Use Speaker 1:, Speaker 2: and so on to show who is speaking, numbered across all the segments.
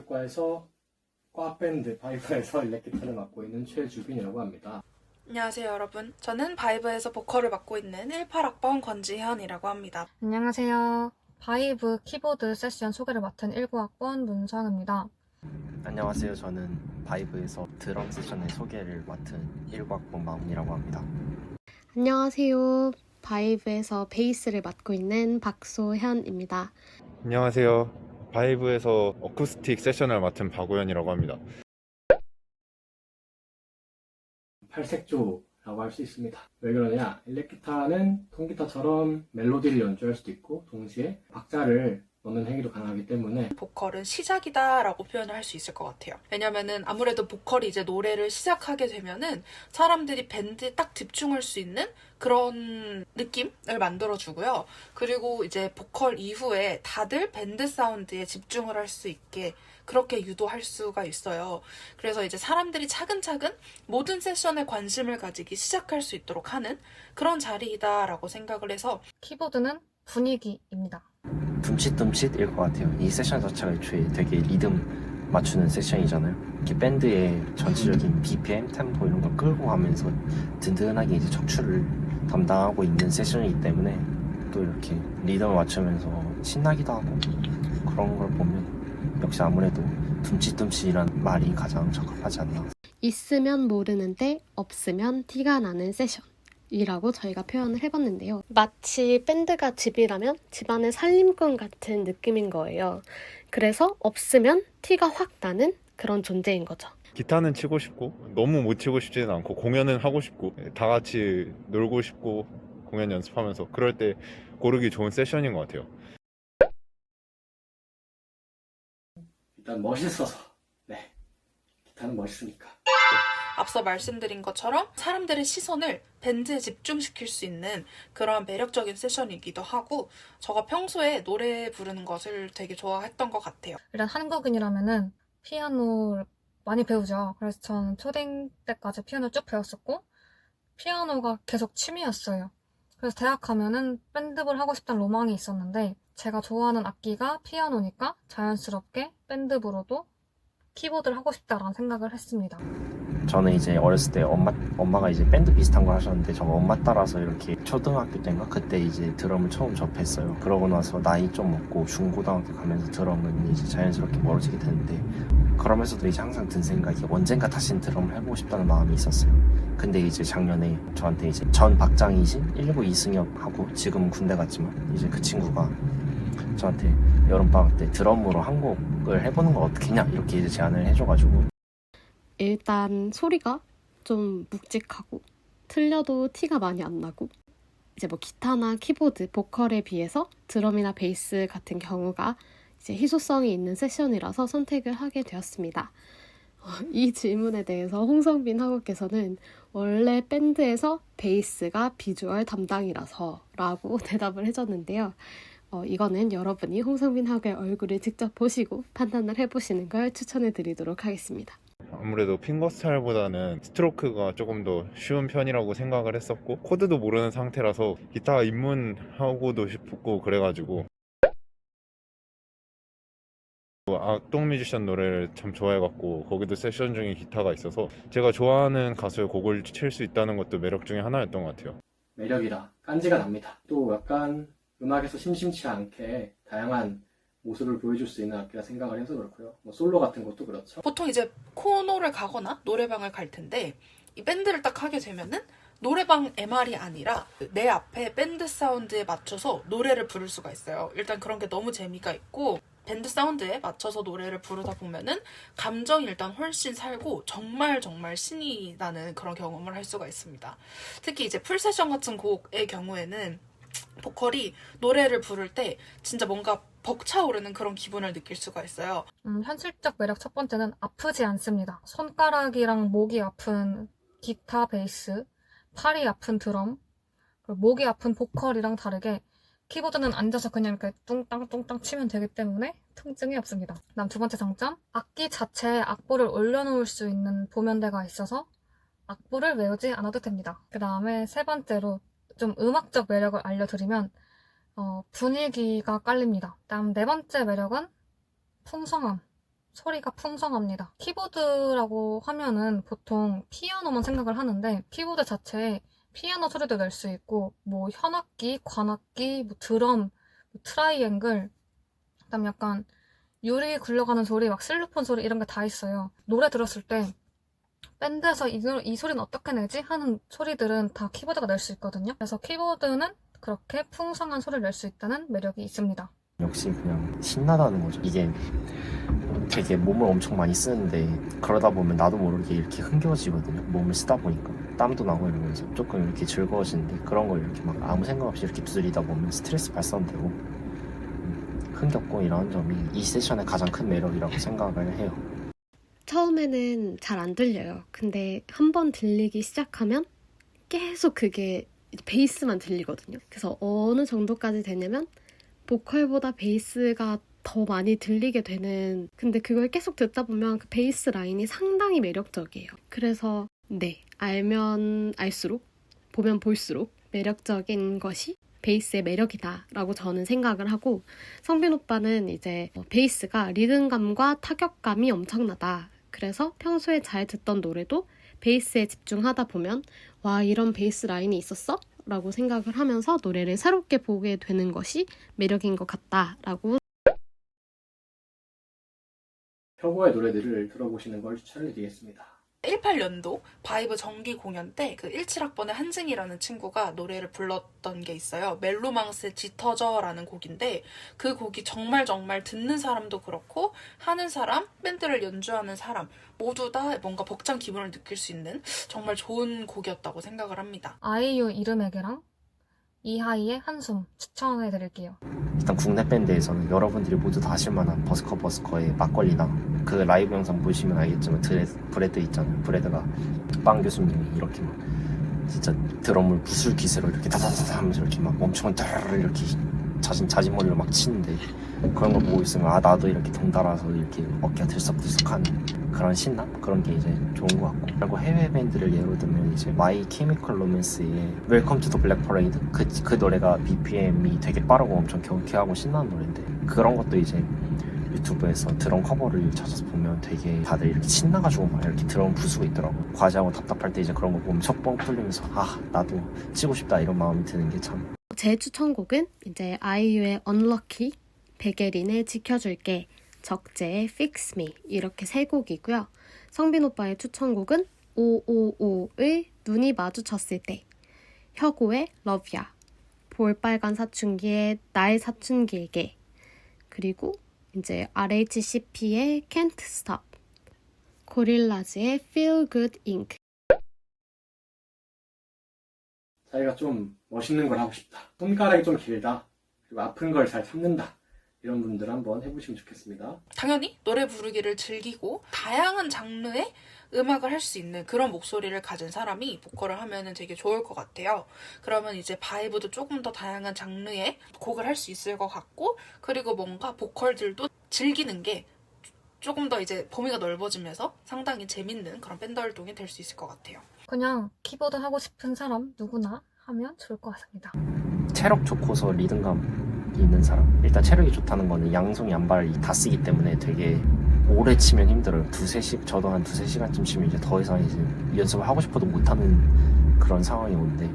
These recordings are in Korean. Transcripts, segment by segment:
Speaker 1: 음악교육과에서 과밴드 바이브에서 일렉기타를 맡고 있는 최주빈이라고 합니다.
Speaker 2: 안녕하세요 여러분. 저는 바이브에서 보컬을 맡고 있는 18학번 권지현이라고 합니다.
Speaker 3: 안녕하세요. 바이브 키보드 세션 소개를 맡은 19학번 문서영입니다.
Speaker 4: 안녕하세요. 저는 바이브에서 드럼 세션의 소개를 맡은 19학번 마운이라고 합니다.
Speaker 5: 안녕하세요. 바이브에서 베이스를 맡고 있는 박소현입니다.
Speaker 6: 안녕하세요. 바이브에서 어쿠스틱 세션을 맡은 박우현이라고 합니다.
Speaker 1: 팔색조라고 할 수 있습니다. 왜 그러냐? 일렉기타는 통기타처럼 멜로디를 연주할 수도 있고 동시에 박자를 넣는 행위도 가능하기 때문에
Speaker 2: 보컬은 시작이다 라고 표현을 할 수 있을 것 같아요. 왜냐면은 아무래도 보컬이 이제 노래를 시작하게 되면은 사람들이 밴드에 딱 집중할 수 있는 그런 느낌을 만들어주고요. 그리고 이제 보컬 이후에 다들 밴드 사운드에 집중을 할 수 있게 그렇게 유도할 수가 있어요. 그래서 이제 사람들이 차근차근 모든 세션에 관심을 가지기 시작할 수 있도록 하는 그런 자리이다라고 생각을 해서
Speaker 3: 키보드는 분위기입니다.
Speaker 4: 둠칫둠칫일 것 같아요. 이 세션 자체가 애초에 되게 리듬 맞추는 세션이잖아요. 이렇게 밴드의 전체적인 BPM, 템포 이런 걸 끌고 가면서 든든하게 이제 척추를 담당하고 있는 세션이기 때문에 또 이렇게 리듬을 맞추면서 신나기도 하고 그런 걸 보면 역시 아무래도 둠칫둠칫이란 말이 가장 적합하지 않나.
Speaker 5: 있으면 모르는데 없으면 티가 나는 세션이라고 저희가 표현을 해봤는데요. 마치 밴드가 집이라면 집안의 살림꾼 같은 느낌인 거예요. 그래서 없으면 티가 확 나는 그런 존재인 거죠.
Speaker 6: 기타는 치고 싶고 너무 못 치고 싶지는 않고 공연은 하고 싶고 다 같이 놀고 싶고 공연 연습하면서 그럴 때 고르기 좋은 세션인 것 같아요.
Speaker 1: 일단 멋있어서 기타는 멋있으니까
Speaker 2: 앞서 말씀드린 것처럼 사람들의 시선을 밴드에 집중시킬 수 있는 그런 매력적인 세션이기도 하고 제가 평소에 노래 부르는 것을 되게 좋아했던 것 같아요.
Speaker 3: 일단 한국인이라면은 피아노를 많이 배우죠. 그래서 저는 초딩 때까지 피아노 쭉 배웠었고 피아노가 계속 취미였어요. 그래서 대학 가면은 밴드부를 하고 싶다는 로망이 있었는데 제가 좋아하는 악기가 피아노니까 자연스럽게 밴드부로도 키보드를 하고 싶다라는 생각을 했습니다.
Speaker 4: 저는 이제 어렸을 때 엄마가 이제 밴드 비슷한 걸 하셨는데 저 엄마 따라서 이렇게 초등학교 때인가 그때 이제 드럼을 처음 접했어요. 그러고 나서 나이 좀 먹고 중고등학교 가면서 드럼은 이제 자연스럽게 멀어지게 되는데 그러면서도 이제 항상 든 생각이 언젠가 다시는 드럼을 해보고 싶다는 마음이 있었어요. 근데 이제 작년에 저한테 이제 전 박장이신 119 이승엽하고 지금은 군대 갔지만 이제 그 친구가 저한테 여름방학 때 드럼으로 한 곡을 해보는 거 어떻겠냐 이렇게 이제 제안을 해줘가지고
Speaker 5: 일단 소리가 좀 묵직하고 틀려도 티가 많이 안 나고 이제 뭐 기타나 키보드, 보컬에 비해서 드럼이나 베이스 같은 경우가 이제 희소성이 있는 세션이라서 선택을 하게 되었습니다. 이 질문에 대해서 홍성빈 학우께서는 원래 밴드에서 베이스가 비주얼 담당이라서 라고 대답을 해줬는데요. 이거는 여러분이 홍성빈 학우의 얼굴을 직접 보시고 판단을 해보시는 걸 추천해 드리도록 하겠습니다.
Speaker 6: 아무래도 핑거 스타일보다는 스트로크가 조금 더 쉬운 편이라고 생각을 했었고 코드도 모르는 상태라서 기타 입문하고도 싶고 그래가지고 악동 뮤지션 노래를 참 좋아해갖고 거기도 세션 중에 기타가 있어서 제가 좋아하는 가수의 곡을 칠 수 있다는 것도 매력 중에 하나였던 것 같아요.
Speaker 1: 매력이다. 깐지가 납니다. 또 약간 음악에서 심심치 않게 다양한 모습을 보여줄 수 있는 악기라 생각을 해서 그렇고요. 뭐 솔로 같은 것도 그렇죠.
Speaker 2: 보통 이제 코너를 가거나 노래방을 갈 텐데 이 밴드를 딱 하게 되면은 노래방 MR이 아니라 내 앞에 밴드 사운드에 맞춰서 노래를 부를 수가 있어요. 일단 그런 게 너무 재미가 있고 밴드 사운드에 맞춰서 노래를 부르다 보면은 감정이 일단 훨씬 살고 정말 신이 나는 그런 경험을 할 수가 있습니다. 특히 이제 풀세션 같은 곡의 경우에는 보컬이 노래를 부를 때 진짜 뭔가 벅차오르는 그런 기분을 느낄 수가 있어요.
Speaker 3: 현실적 매력 첫 번째는 아프지 않습니다. 손가락이랑 목이 아픈 기타, 베이스, 팔이 아픈 드럼, 그리고 목이 아픈 보컬이랑 다르게 키보드는 앉아서 그냥 이렇게 뚱땅 치면 되기 때문에 통증이 없습니다. 그다음 두 번째 장점, 악기 자체에 악보를 올려놓을 수 있는 도면대가 있어서 악보를 외우지 않아도 됩니다. 그 다음에 세 번째로 좀 음악적 매력을 알려드리면 분위기가 깔립니다. 다음 네 번째 매력은 풍성함. 소리가 풍성합니다. 키보드라고 하면은 보통 피아노만 생각을 하는데 키보드 자체에 피아노 소리도 낼 수 있고 뭐 현악기, 관악기, 뭐 드럼, 뭐 트라이앵글, 그다음 약간 유리 굴러가는 소리, 막 실로폰 소리 이런 게 다 있어요. 노래 들었을 때 밴드에서 이 소리는 어떻게 내지? 하는 소리들은 다 키보드가 낼 수 있거든요. 그래서 키보드는 그렇게 풍성한 소리를 낼 수 있다는 매력이 있습니다.
Speaker 4: 역시 그냥 신나다는 거죠. 이게 되게 몸을 엄청 많이 쓰는데 그러다 보면 나도 모르게 이렇게 흥겨워지거든요. 몸을 쓰다 보니까 땀도 나고 이러면서 조금 이렇게 즐거워지는데 그런 걸 이렇게 막 아무 생각 없이 이렇게 두드리다 보면 스트레스 발산되고 흥겹고 이런 점이 이 세션의 가장 큰 매력이라고 생각을 해요.
Speaker 5: 처음에는 잘 안 들려요. 근데 한번 들리기 시작하면 계속 그게 베이스만 들리거든요. 그래서 어느 정도까지 되냐면 보컬보다 베이스가 더 많이 들리게 되는, 근데 그걸 계속 듣다 보면 그 베이스 라인이 상당히 매력적이에요. 그래서 네, 알면 알수록, 보면 볼수록 매력적인 것이 베이스의 매력이다 라고 저는 생각을 하고, 성빈 오빠는 이제 베이스가 리듬감과 타격감이 엄청나다. 그래서 평소에 잘 듣던 노래도 베이스에 집중하다 보면 와, 이런 베이스 라인이 있었어? 라고 생각을 하면서 노래를 새롭게 보게 되는 것이 매력인 것 같다라고.
Speaker 1: 혁오의 노래들을 들어보시는 걸 추천해드리겠습니다.
Speaker 2: 18년도 바이브 정기 공연 때 그 17학번의 한증이라는 친구가 노래를 불렀던 게 있어요. 멜로망스의 짙어져라는 곡인데 그 곡이 정말 듣는 사람도 그렇고 하는 사람, 밴드를 연주하는 사람 모두 다 뭔가 벅찬 기분을 느낄 수 있는 정말 좋은 곡이었다고 생각을 합니다.
Speaker 3: 아이유 이름에게랑 이하이의 한숨 추천해드릴게요.
Speaker 4: 일단 국내 밴드에서는 여러분들이 모두 다 아실 만한 버스커의 막걸리나 그 라이브 영상 보시면 알겠지만 브레드 있잖아요. 브레드가 빵 교수님이 이렇게 막 진짜 드럼을 무술 기세로 이렇게 다다다다 하면서 이렇게 막 엄청 따르르 이렇게 자진머리로 막 치는데 그런 거 보고 있으면 아, 나도 이렇게 덩달아서 이렇게 어깨가 들썩들썩하는 그런 신남? 그런 게 이제 좋은 것 같고, 그리고 해외 밴드를 예로 들면 이제 마이 케미컬 로맨스의 웰컴 투 더 블랙 퍼레이드, 그 노래가 BPM이 되게 빠르고 엄청 경쾌하고 신나는 노래인데 그런 것도 이제 유튜브에서 드럼 커버를 찾아서 보면 되게 다들 이렇게 신나가지고 막 이렇게 드럼 부수고 있더라고. 과제하고 답답할 때 이제 그런 거 보면 속뻥 풀리면서 아, 나도 치고 싶다 이런 마음이 드는 게 참.
Speaker 5: 제 추천곡은 이제 아이유의 Unlucky, 백예린의 지켜줄게, 적재의 Fix Me 이렇게 세 곡이고요. 성빈 오빠의 추천곡은 555의 눈이 마주쳤을 때, 혁오의 Love Ya, 볼빨간 사춘기의 나의 사춘기에게, 그리고 이제 RHCP의 Can't Stop, 고릴라즈의 Feel Good Inc.
Speaker 1: 자기가 좀 멋있는 걸 하고 싶다, 손가락이 좀 길다, 그리고 아픈 걸 잘 참는다, 이런 분들 한번 해보시면 좋겠습니다.
Speaker 2: 당연히 노래 부르기를 즐기고 다양한 장르의 음악을 할 수 있는 그런 목소리를 가진 사람이 보컬을 하면 되게 좋을 것 같아요. 그러면 이제 바이브도 조금 더 다양한 장르의 곡을 할 수 있을 것 같고, 그리고 뭔가 보컬들도 즐기는 게 조금 더 이제 범위가 넓어지면서 상당히 재밌는 그런 밴드 활동이 될 수 있을 것 같아요.
Speaker 3: 그냥 키보드 하고 싶은 사람 누구나 하면 좋을 것 같습니다.
Speaker 4: 체력 좋고서 리듬감 있는 사람, 일단 체력이 좋다는 거는 양손 양발 다 쓰기 때문에 되게 오래 치면 힘들어요. 저도 한 2-3시간쯤 치면 이제 더 이상 이제 연습을 하고 싶어도 못하는 그런 상황이 오는데,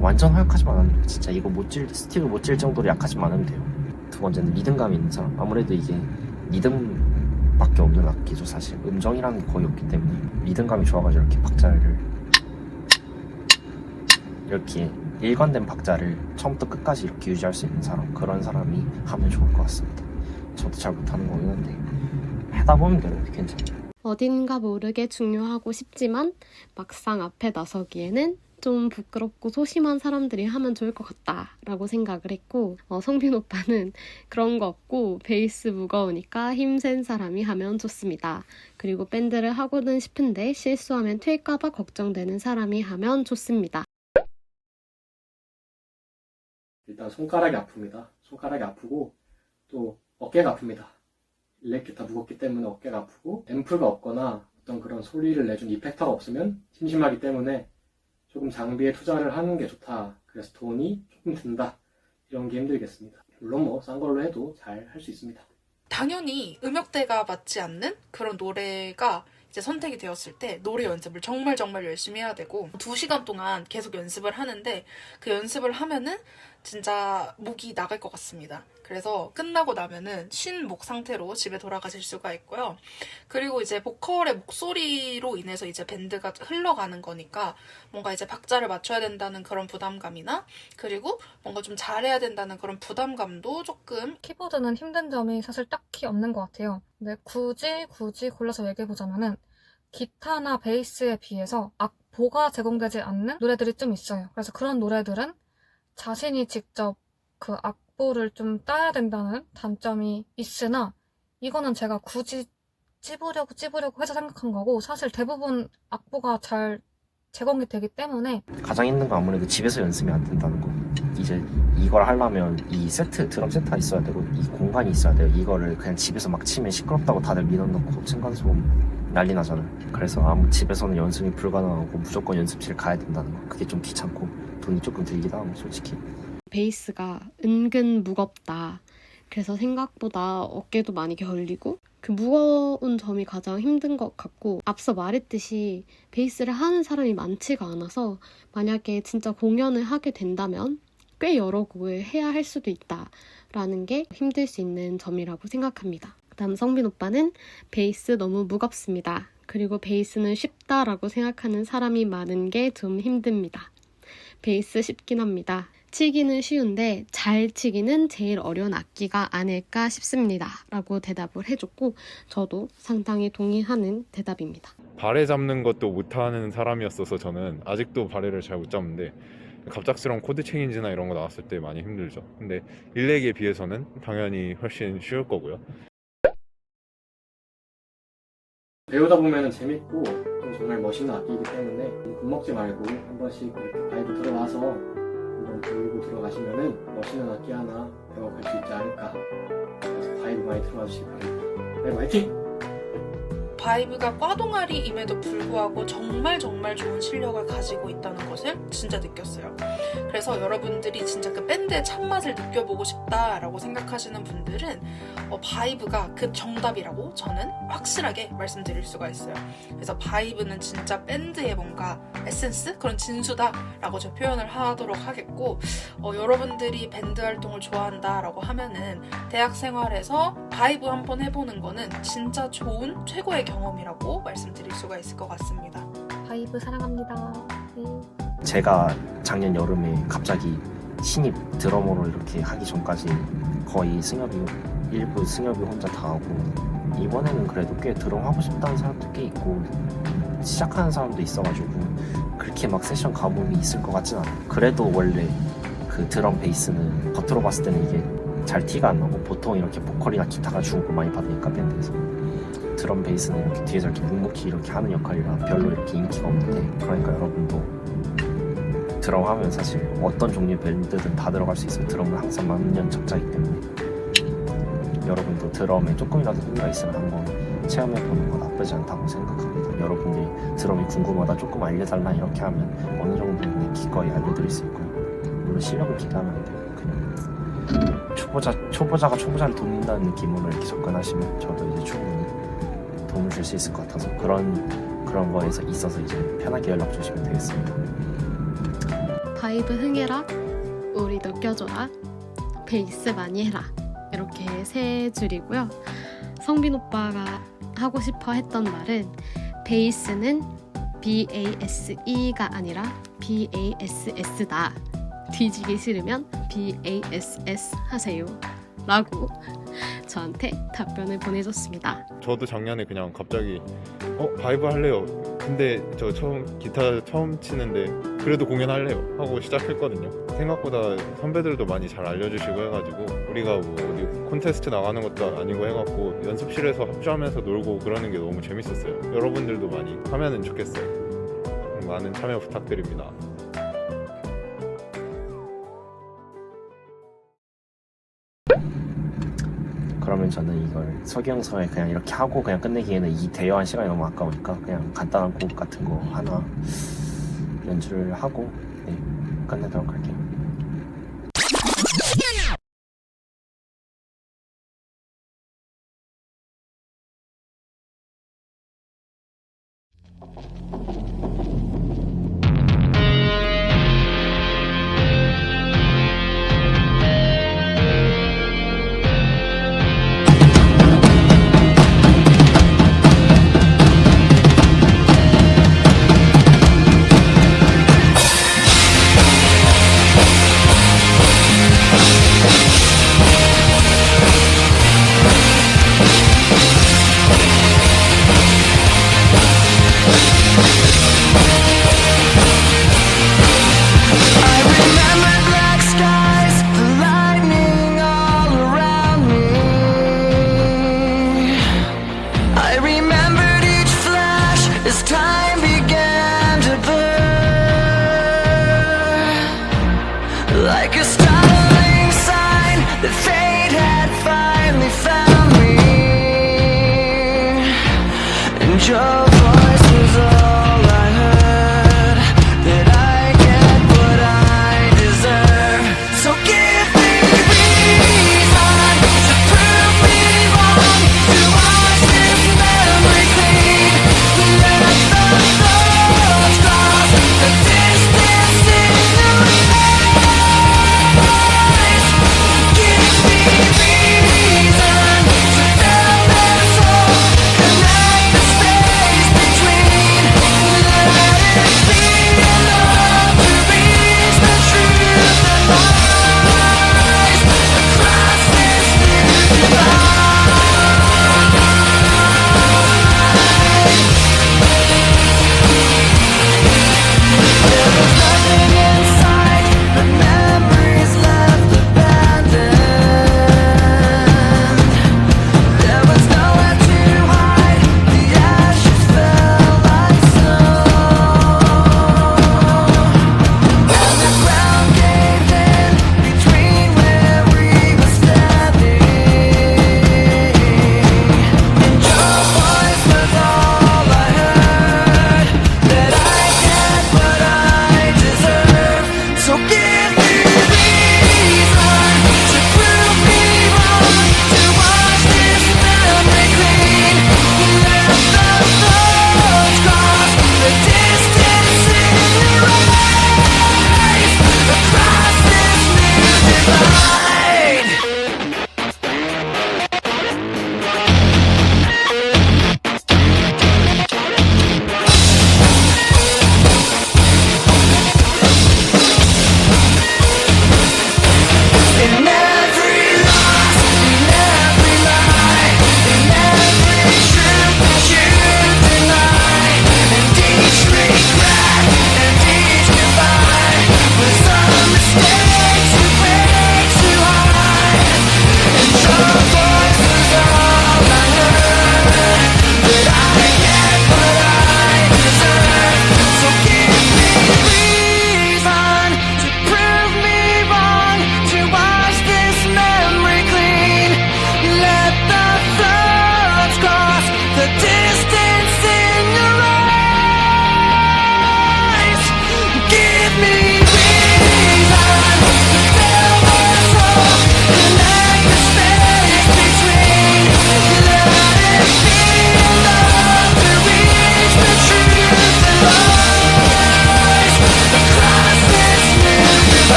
Speaker 4: 완전 허약하지만 않으면 돼요. 진짜 이거 스틱을 못 질 정도로 약하지만 않으면 돼요. 두 번째는 리듬감이 있는 사람. 아무래도 이게 리듬밖에 없는 악기죠. 사실 음정이라는 게 거의 없기 때문에 리듬감이 좋아가지고 이렇게 박자를 이렇게 일관된 박자를 처음부터 끝까지 이렇게 유지할 수 있는 사람, 그런 사람이 하면 좋을 것 같습니다. 저도 잘 못하는 거긴 한데 하다 보면 돼요. 괜찮아요.
Speaker 5: 어딘가 모르게 중요하고 싶지만 막상 앞에 나서기에는 좀 부끄럽고 소심한 사람들이 하면 좋을 것 같다라고 생각을 했고, 성빈 오빠는 그런 거 없고 베이스 무거우니까 힘센 사람이 하면 좋습니다. 그리고 밴드를 하고는 싶은데 실수하면 튈까봐 걱정되는 사람이 하면 좋습니다.
Speaker 1: 일단 손가락이 아픕니다. 손가락이 아프고 또 어깨가 아픕니다. 일렉기타 무겁기 때문에 어깨가 아프고, 앰프가 없거나 어떤 그런 소리를 내준 이펙터가 없으면 심심하기 때문에 조금 장비에 투자를 하는 게 좋다. 그래서 돈이 조금 든다. 이런 게 힘들겠습니다. 물론 뭐 싼 걸로 해도 잘 할 수 있습니다.
Speaker 2: 당연히 음역대가 맞지 않는 그런 노래가 이제 선택이 되었을 때 노래 연습을 정말 열심히 해야 되고 2시간 동안 계속 연습을 하는데 그 연습을 하면은 진짜 목이 나갈 것 같습니다. 그래서 끝나고 나면은 쉰 목 상태로 집에 돌아가실 수가 있고요. 그리고 이제 보컬의 목소리로 인해서 이제 밴드가 흘러가는 거니까 뭔가 이제 박자를 맞춰야 된다는 그런 부담감이나 그리고 뭔가 좀 잘해야 된다는 그런 부담감도 조금
Speaker 3: 키보드는 힘든 점이 사실 딱히 없는 것 같아요. 근데 굳이 골라서 얘기해보자면은 기타나 베이스에 비해서 악보가 제공되지 않는 노래들이 좀 있어요. 그래서 그런 노래들은 자신이 직접 그 악보를 좀 따야 된다는 단점이 있으나 이거는 제가 굳이 찝으려고 해서 생각한 거고 사실 대부분 악보가 잘 제공이 되기 때문에
Speaker 4: 가장 힘든 건 아무래도 집에서 연습이 안 된다는 거. 이제 이걸 하려면 이 세트, 드럼 세트가 있어야 되고 이 공간이 있어야 돼요. 이거를 그냥 집에서 막 치면 시끄럽다고 다들 민원넣고 층간소음 난리 나잖아요. 그래서 아무 집에서는 연습이 불가능하고 무조건 연습실 가야 된다는 거. 그게 좀 귀찮고 돈이 조금 들기도 하고 솔직히.
Speaker 5: 베이스가 은근 무겁다. 그래서 생각보다 어깨도 많이 결리고 그 무거운 점이 가장 힘든 것 같고 앞서 말했듯이 베이스를 하는 사람이 많지가 않아서 만약에 진짜 공연을 하게 된다면 꽤 여러 곡을 해야 할 수도 있다라는 게 힘들 수 있는 점이라고 생각합니다. 그다음 성빈 오빠는 베이스 너무 무겁습니다. 그리고 베이스는 쉽다라고 생각하는 사람이 많은 게 좀 힘듭니다. 베이스 쉽긴 합니다. 치기는 쉬운데 잘 치기는 제일 어려운 악기가 아닐까 싶습니다. 라고 대답을 해줬고 저도 상당히 동의하는 대답입니다.
Speaker 6: 바레 잡는 것도 못하는 사람이었어서 저는 아직도 바레를 잘 못 잡는데 갑작스러운 코드 체인지나 이런 거 나왔을 때 많이 힘들죠. 근데 일렉에 비해서는 당연히 훨씬 쉬울 거고요.
Speaker 1: 배우다 보면 재밌고 또 정말 멋있는 악기이기 때문에 겁먹지 말고 한 번씩 이렇게 바이브 들어와서 한번 들고 들어가시면은 멋있는 악기 하나 배워갈 수 있지 않을까. 그래서 바이브 많이 들어와 주시기 바랍니다. 네, 화이팅!
Speaker 2: 바이브가 과동아리임에도 불구하고 정말 좋은 실력을 가지고 있다는 것을 진짜 느꼈어요. 그래서 여러분들이 진짜 그 밴드의 참맛을 느껴보고 싶다라고 생각하시는 분들은 바이브가 그 정답이라고 저는 확실하게 말씀드릴 수가 있어요. 그래서 바이브는 진짜 밴드의 뭔가 에센스? 그런 진수다라고 저 표현을 하도록 하겠고 여러분들이 밴드 활동을 좋아한다라고 하면은 대학 생활에서 바이브 한번 해보는 거는 진짜 좋은 최고의 경험이라고 말씀드릴 수가 있을 것 같습니다.
Speaker 3: 바이브 사랑합니다. 네.
Speaker 4: 제가 작년 여름에 갑자기 신입 드러머로 이렇게 하기 전까지 거의 일부 승엽이 혼자 다 하고 이번에는 그래도 꽤 드럼 하고 싶다는 사람도 꽤 있고 시작하는 사람도 있어가지고 그렇게 막 세션 가뭄이 있을 것 같진 않아요. 그래도 원래 그 드럼 베이스는 겉으로 봤을 때는 이게 잘 티가 안 나고 보통 이렇게 보컬이나 기타가 주목을 많이 받으니까 밴드에서 드럼 베이스는 이렇게 뒤에서 이렇게 묵묵히 이렇게 하는 역할이라 별로 이렇게 인기가 없는데 그러니까 여러분도 드럼 하면 사실 어떤 종류의 밴드든 다 들어갈 수 있어요. 드럼은 항상 만년 적자이기 때문에 여러분도 드럼에 조금이라도 흥미가 있으면 한번 체험해보는 거 나쁘지 않다고 생각합니다. 여러분들이 드럼이 궁금하다 조금 알려달라 이렇게 하면 어느 정도는 기꺼이 알려드릴 수 있고요. 물론 실력을 기대하면 안 돼요. 그냥 초보자가 초보자를 돕는다는 느낌으로 이렇게 접근하시면 저도 이제 충분히 도움을 줄 수 있을 것 같아서 그런 거에서 있어서 이제 편하게 연락 주시면 되겠습니다.
Speaker 5: 바이브 흥해라, 우리도 껴줘라, 베이스 많이 해라 이렇게 세 줄이고요. 성빈 오빠가 하고 싶어 했던 말은 베이스는 BASE가 아니라 BASS다. 뒤지기 싫으면 BASS 하세요 라고 저한테 답변을 보내줬습니다.
Speaker 6: 저도 작년에 그냥 갑자기 바이브 할래요. 근데 저 기타 처음 치는데 그래도 공연할래요 하고 시작했거든요. 생각보다 선배들도 많이 잘 알려주시고 해가지고 우리가 뭐 어디 콘테스트 나가는 것도 아니고 해갖고 연습실에서 합주하면서 놀고 그러는 게 너무 재밌었어요. 여러분들도 많이 하면은 좋겠어요. 많은 참여 부탁드립니다.
Speaker 4: 그러면 저는 이걸 소개영서에 그냥 이렇게 하고 그냥 끝내기에는 이 대여한 시간이 너무 아까우니까 그냥 간단한 곡 같은 거 하나 연주를 하고 끝내도록 할게요.
Speaker 7: I remember black skies, the lightning all around me. I remembered each flash as time began to blur, like a startling sign that fate had finally found me. And your voice